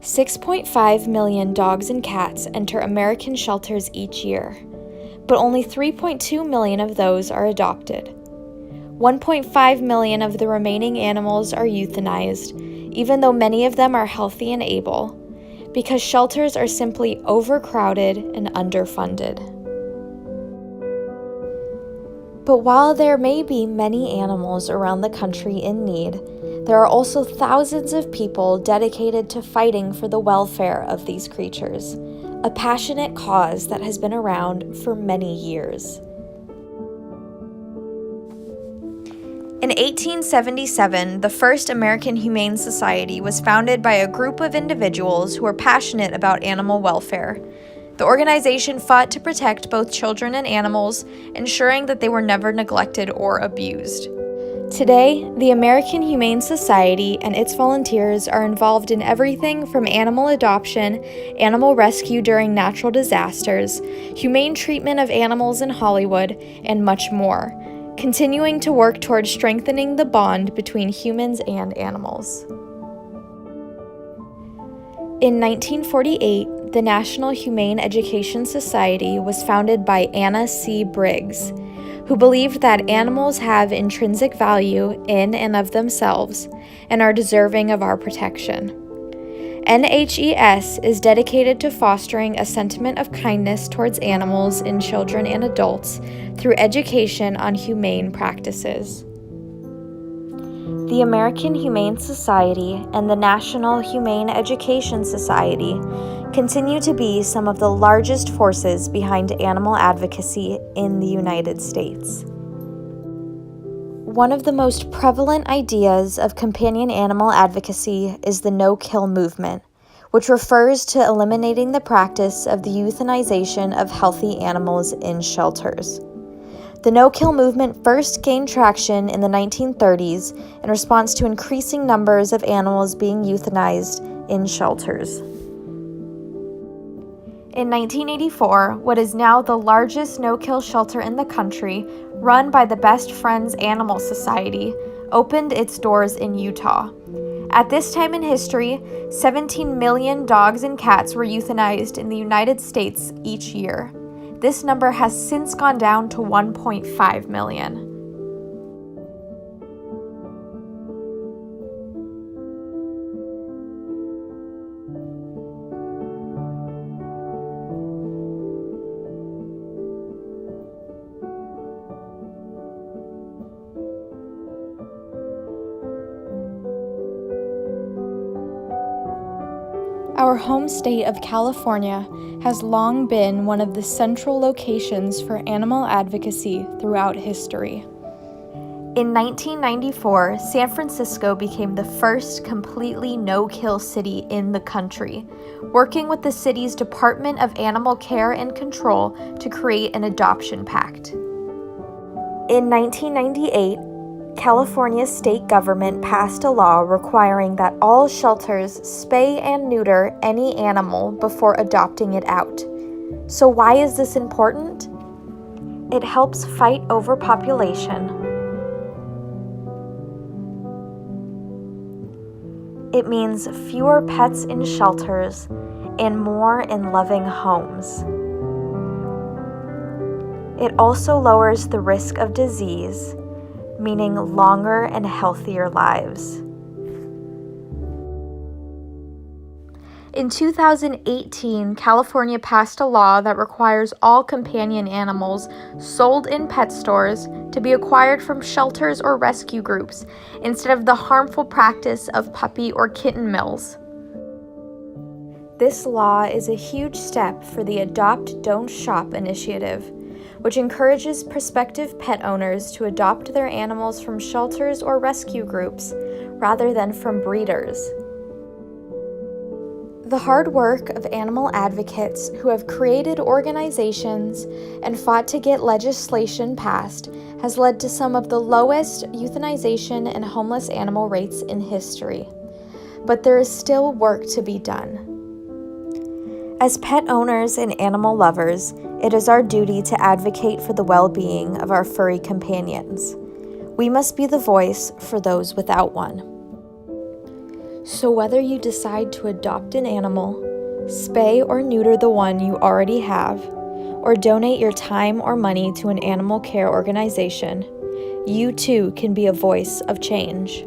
6.5 million dogs and cats enter American shelters each year, but only 3.2 million of those are adopted. 1.5 million of the remaining animals are euthanized, even though many of them are healthy and able, because shelters are simply overcrowded and underfunded. But while there may be many animals around the country in need, there are also thousands of people dedicated to fighting for the welfare of these creatures, a passionate cause that has been around for many years. In 1877, the first American Humane Society was founded by a group of individuals who were passionate about animal welfare. The organization fought to protect both children and animals, ensuring that they were never neglected or abused. Today, the American Humane Society and its volunteers are involved in everything from animal adoption, animal rescue during natural disasters, humane treatment of animals in Hollywood, and much more, continuing to work towards strengthening the bond between humans and animals. In 1948, the National Humane Education Society was founded by Anna C. Briggs, who believed that animals have intrinsic value in and of themselves and are deserving of our protection. NHES is dedicated to fostering a sentiment of kindness towards animals in children and adults through education on humane practices. The American Humane Society and the National Humane Education Society continue to be some of the largest forces behind animal advocacy in the United States. One of the most prevalent ideas of companion animal advocacy is the no-kill movement, which refers to eliminating the practice of the euthanization of healthy animals in shelters. The no-kill movement first gained traction in the 1930s in response to increasing numbers of animals being euthanized in shelters. In 1984, what is now the largest no-kill shelter in the country, run by the Best Friends Animal Society, opened its doors in Utah. At this time in history, 17 million dogs and cats were euthanized in the United States each year. This number has since gone down to 1.5 million. Our home state of California has long been one of the central locations for animal advocacy throughout history. In 1994, San Francisco became the first completely no-kill city in the country, working with the city's Department of Animal Care and Control to create an adoption pact. In 1998, California's state government passed a law requiring that all shelters spay and neuter any animal before adopting it out. So why is this important? It helps fight overpopulation. It means fewer pets in shelters and more in loving homes. It also lowers the risk of disease, meaning longer and healthier lives. In 2018, California passed a law that requires all companion animals sold in pet stores to be acquired from shelters or rescue groups instead of the harmful practice of puppy or kitten mills. This law is a huge step for the Adopt Don't Shop initiative, which encourages prospective pet owners to adopt their animals from shelters or rescue groups rather than from breeders. The hard work of animal advocates who have created organizations and fought to get legislation passed has led to some of the lowest euthanization and homeless animal rates in history. But there is still work to be done. As pet owners and animal lovers, it is our duty to advocate for the well-being of our furry companions. We must be the voice for those without one. So whether you decide to adopt an animal, spay or neuter the one you already have, or donate your time or money to an animal care organization, you too can be a voice of change.